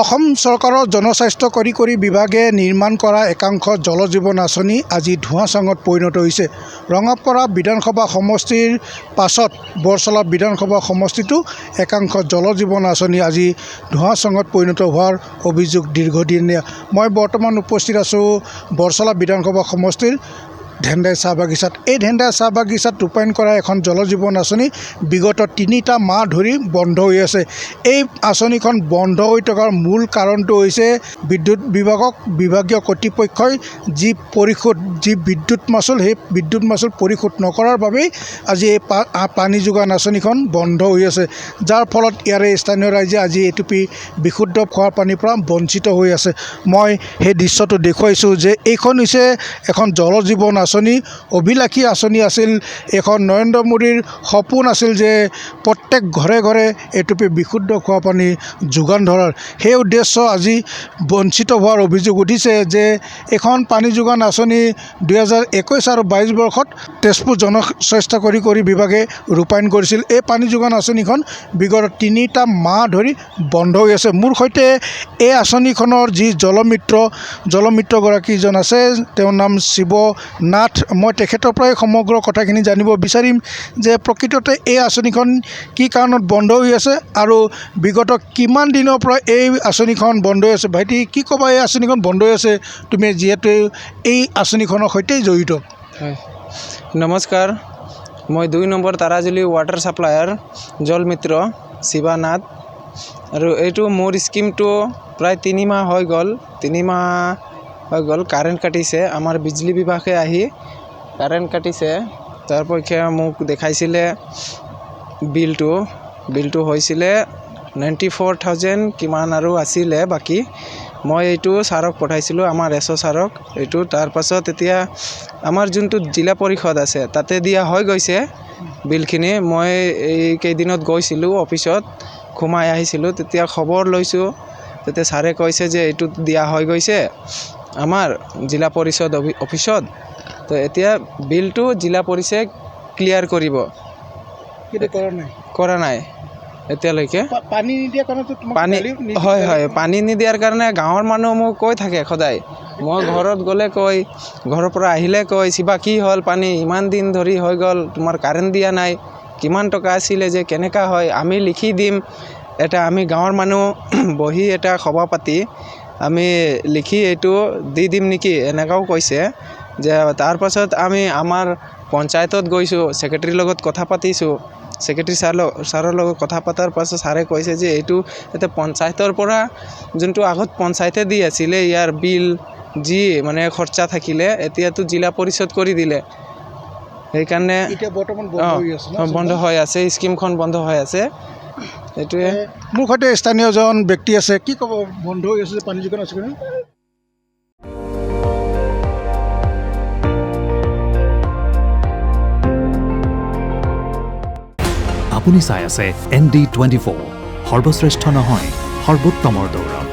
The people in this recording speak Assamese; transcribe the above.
অসম চৰকাৰৰ জনস্বাস্থ্য কাৰিকৰী বিভাগে নিৰ্মাণ কৰা একাংশ জল জীৱন আঁচনি আজি ধোঁৱাচাঙত পৰিণত হৈছে। ৰঙাপাৰা বিধানসভা সমষ্টিৰ পাছত বৰছলা বিধানসভা সমষ্টিতো একাংশ জল জীৱন আঁচনি আজি ধোঁৱাচাঙত পৰিণত হোৱাৰ অভিযোগ দীৰ্ঘদিনীয়া। মই বৰ্তমান উপস্থিত আছোঁ বৰছলা বিধানসভা সমষ্টিৰ ধেন্দাই চাহ বাগিচাত। এই ধেন্দাই চাহ বাগিচাত ৰূপায়ণ কৰা এখন জল জীৱন আঁচনি বিগত ৩টা মাহ ধৰি বন্ধ হৈ আছে। এই আঁচনিখন বন্ধ হৈ থকাৰ মূল কাৰণটো হৈছে বিদ্যুৎ বিভাগীয় কৰ্তৃপক্ষই যি বিদ্যুৎ মাচুল সেই বিদ্যুৎ মাচুল পৰিশোধ নকৰাৰ বাবেই আজি এই পানী যোগান আঁচনিখন বন্ধ হৈ আছে, যাৰ ফলত ইয়াৰে স্থানীয় ৰাইজে আজি এটুপি বিশুদ্ধ খোৱাৰ পানীৰ পৰা বঞ্চিত হৈ আছে। মই সেই দৃশ্যটো দেখুৱাইছোঁ যে এইখন হৈছে এখন জল জীৱন আঁচনি, অভিলাষী আঁচনি আছিল। এখন নৰেন্দ্ৰ মোদীৰ সপোন আছিল যে প্ৰত্যেক ঘৰে ঘৰে এটুপি বিশুদ্ধ খোৱা পানী যোগান ধৰাৰ। সেই উদ্দেশ্য আজি বঞ্চিত হোৱাৰ অভিযোগ উঠিছে যে এখন পানী যোগান আঁচনি 2021 আৰু 22 বৰ্ষত তেজপুৰ জনস্বাস্থ্য কাৰিকৰী বিভাগে ৰূপায়ণ কৰিছিল। এই পানী যোগান আঁচনিখন বিগত 3টা মাহ ধৰি বন্ধ হৈ আছে। মোৰ সৈতে এই আঁচনিখনৰ যি জলমিত্ৰগৰাকীজন আছে, তেওঁৰ নাম শিৱ নাথ। মই তেখেতৰ পৰাই সমগ্ৰ কথাখিনি জানিব বিচাৰিম যে প্ৰকৃততে এই আঁচনিখন কি কাৰণত বন্ধ হৈ আছে আৰু বিগত কিমান দিনৰ পৰা এই আঁচনিখন বন্ধ হৈ আছে। ভাইটি, কি ক'বা এই আঁচনিখন বন্ধ হৈ আছে, তুমি যিহেতু এই আঁচনিখনৰ সৈতেই জড়িত? হয়, নমস্কাৰ। মই 2 number Tarajuli water supplier Jalmitra Shiva Nath. আৰু এইটো মোৰ স্কিমটো প্ৰায় 3 মাহ হৈ গ'ল। 3 মাহ হৈ গ'ল কাৰেণ্ট কাটিছে, আমাৰ বিজলী বিভাগে আহি কাৰেণ্ট কাটিছে। তাৰপক্ষে মোক দেখাইছিলে বিলটো হৈছিলে 94,000 কিমান আৰু আছিলে বাকী। মই এইটো ছাৰক পঠাইছিলোঁ, আমাৰ এছ' ছাৰক। এইটো তাৰপাছত এতিয়া আমাৰ যোনটো জিলা পৰিষদ আছে তাতে দিয়া হৈ গৈছে বিলখিনি। মই এই কেইদিনত গৈছিলোঁ অফিচত, সোমাই আহিছিলোঁ, তেতিয়া খবৰ লৈছোঁ। তেতিয়া ছাৰে কৈছে যে এইটো দিয়া হৈ গৈছে আমাৰ জিলা পৰিষদ অফিচত। তো এতিয়া বিলটো জিলা পৰিষদে ক্লিয়াৰ কৰিব। কৰা নাই এতিয়ালৈকে। পানী নিদিয়াৰ কাৰণে পানী নিদিয়াৰ কাৰণে গাঁৱৰ মানুহ মোক কৈ থাকে সদায়। মই ঘৰত গ'লে কয়, ঘৰৰ পৰা আহিলে কয়, শিৱা কি হ'ল, পানী ইমান দিন ধৰি হৈ গ'ল, তোমাৰ কাৰেণ্ট দিয়া নাই, কিমান টকা আছিলে যে কেনেকা হয়, আমি লিখি দিম এটা, আমি গাঁৱৰ মানুহ বহি এটা সভা পাতি আমি লিখি এইটো দি দিম নেকি, এনেকাও কৈছে। যে তাৰপাছত আমি আমাৰ পঞ্চায়তত গৈছোঁ, ছেক্ৰেটাৰীৰ লগত কথা পাতিছোঁ। ছেক্ৰেটাৰী ছাৰৰ লগত কথা পতাৰ পাছত ছাৰে কৈছে যে এইটো এতিয়া পঞ্চায়তৰ পৰা যোনটো আগত পঞ্চায়তে দি আছিলে ইয়াৰ বিল যি মানে খৰচা থাকিলে, এতিয়াতো জিলা পৰিষদ কৰি দিলে। সেইকাৰণে বন্ধ হৈ আছে, স্কিমখন বন্ধ হৈ আছে। এইটোৱে। মোৰ সৈতে স্থানীয় এজন ব্যক্তি আছে, কি ক'ব বন্ধ হৈ আছে পানী যোগান আঁচনি? আপুনি চাই আছে ND24, সৰ্বশ্ৰেষ্ঠ নহয় সৰ্বোত্তমৰ দৌৰ।